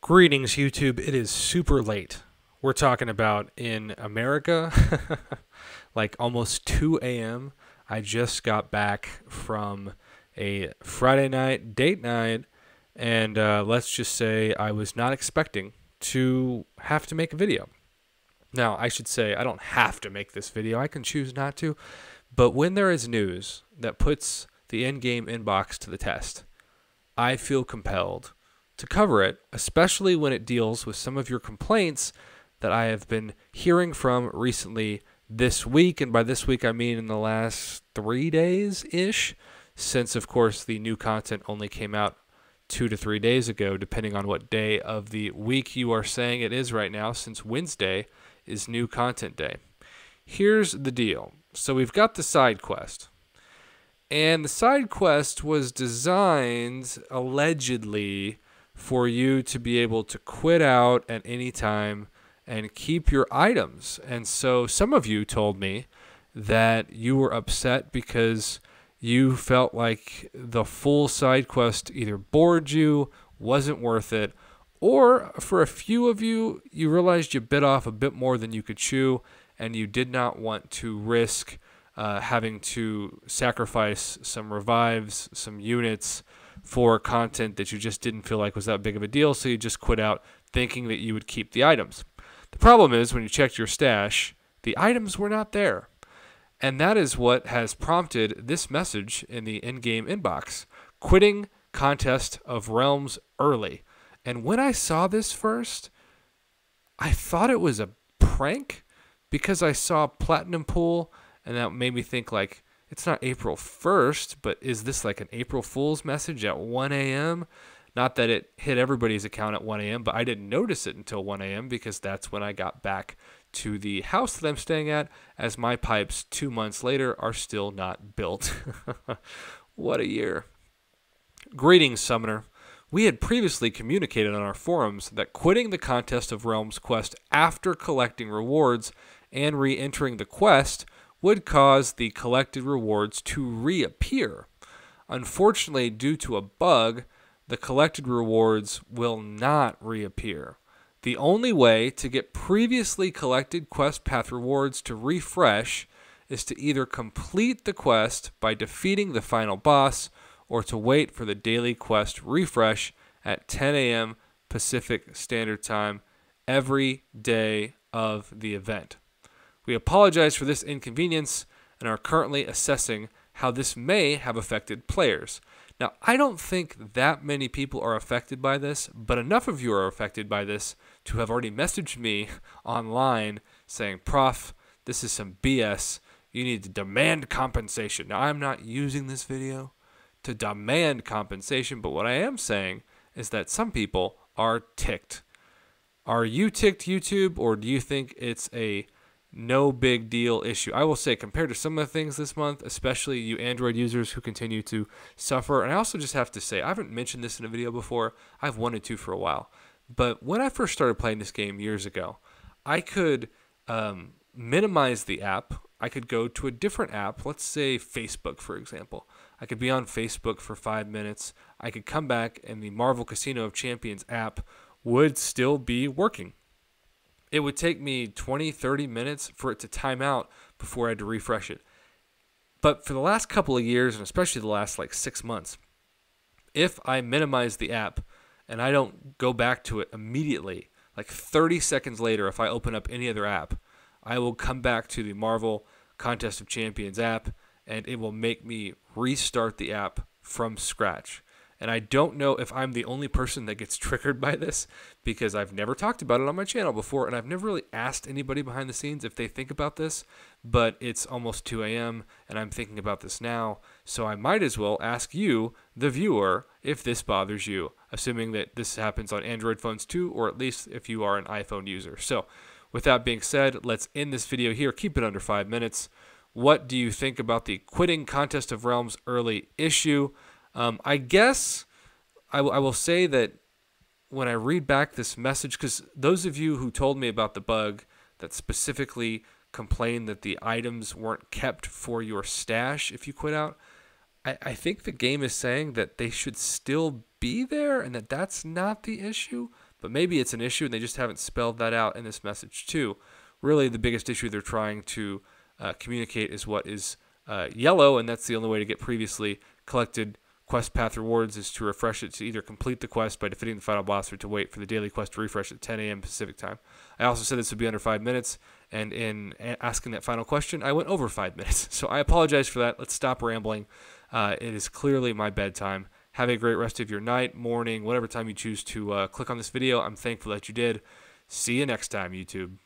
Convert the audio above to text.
Greetings, YouTube. It is super late. We're talking about in America, like almost 2 a.m. I just got back from a Friday night date night, and let's just say I was not expecting to have to make a video. Now, I should say I don't have to make this video. I can choose not to. But when there is news that puts the in-game inbox to the test, I feel compelled to cover it, especially when it deals with some of your complaints that I have been hearing from recently this week. And by this week, I mean in the last 3 days-ish, since, of course, the new content only came out 2 to 3 days ago, depending on what day of the week you are saying it is right now, since Wednesday is new content day. Here's the deal. So we've got the side quest. And the side quest was designed, allegedly, for you to be able to quit out at any time and keep your items. And so some of you told me that you were upset because you felt like the full side quest either bored you, wasn't worth it, or for a few of you, you realized you bit off a bit more than you could chew and you did not want to risk having to sacrifice some revives, some units for content that you just didn't feel like was that big of a deal, so you just quit out thinking that you would keep the items. The problem is when you checked your stash, the items were not there. And that is what has prompted this message in the in-game inbox: quitting Contest of Realms early. And when I saw this first, I thought it was a prank because I saw Platinum Pool, and that made me think, like, it's not April 1st, but is this like an April Fool's message at 1 a.m.? Not that it hit everybody's account at 1 a.m., but I didn't notice it until 1 a.m. because that's when I got back to the house that I'm staying at, as my pipes 2 months later are still not built. What a year. Greetings, Summoner. We had previously communicated on our forums that quitting the Contest of Realms quest after collecting rewards and re-entering the quest would cause the collected rewards to reappear. Unfortunately, due to a bug, the collected rewards will not reappear. The only way to get previously collected quest path rewards to refresh is to either complete the quest by defeating the final boss or to wait for the daily quest refresh at 10 a.m. Pacific Standard Time every day of the event. We apologize for this inconvenience and are currently assessing how this may have affected players. Now, I don't think that many people are affected by this, but enough of you are affected by this to have already messaged me online saying, "Prof, this is some BS. You need to demand compensation." Now, I'm not using this video to demand compensation, but what I am saying is that some people are ticked. Are you ticked, YouTube, or do you think it's a no big deal issue? I will say, compared to some of the things this month, especially you Android users who continue to suffer, and I also just have to say, I haven't mentioned this in a video before. I've wanted to for a while. But when I first started playing this game years ago, I could minimize the app. I could go to a different app, let's say Facebook, for example. I could be on Facebook for 5 minutes. I could come back, and the Marvel Casino of Champions app would still be working. It would take me 20, 30 minutes for it to time out before I had to refresh it. But for the last couple of years, and especially the last like 6 months, if I minimize the app and I don't go back to it immediately, like 30 seconds later, if I open up any other app, I will come back to the Marvel Contest of Champions app, and it will make me restart the app from scratch. And I don't know if I'm the only person that gets triggered by this, because I've never talked about it on my channel before, and I've never really asked anybody behind the scenes if they think about this, but it's almost 2 a.m., and I'm thinking about this now, so I might as well ask you, the viewer, if this bothers you, assuming that this happens on Android phones too, or at least if you are an iPhone user. So, with that being said, let's end this video here. Keep it under 5 minutes. What do you think about the quitting Contest of Realms early issue? I guess I will say that when I read back this message, because those of you who told me about the bug that specifically complained that the items weren't kept for your stash if you quit out, I think the game is saying that they should still be there and that that's not the issue, but maybe it's an issue and they just haven't spelled that out in this message too. Really, the biggest issue they're trying to communicate is what is yellow, and that's the only way to get previously collected quest path rewards is to refresh it to either complete the quest by defeating the final boss or to wait for the daily quest to refresh at 10 a.m. Pacific time. I also said this would be under 5 minutes, and in asking that final question, I went over 5 minutes. So I apologize for that. Let's stop rambling. It is clearly my bedtime. Have a great rest of your night, morning, whatever time you choose to click on this video. I'm thankful that you did. See you next time, YouTube.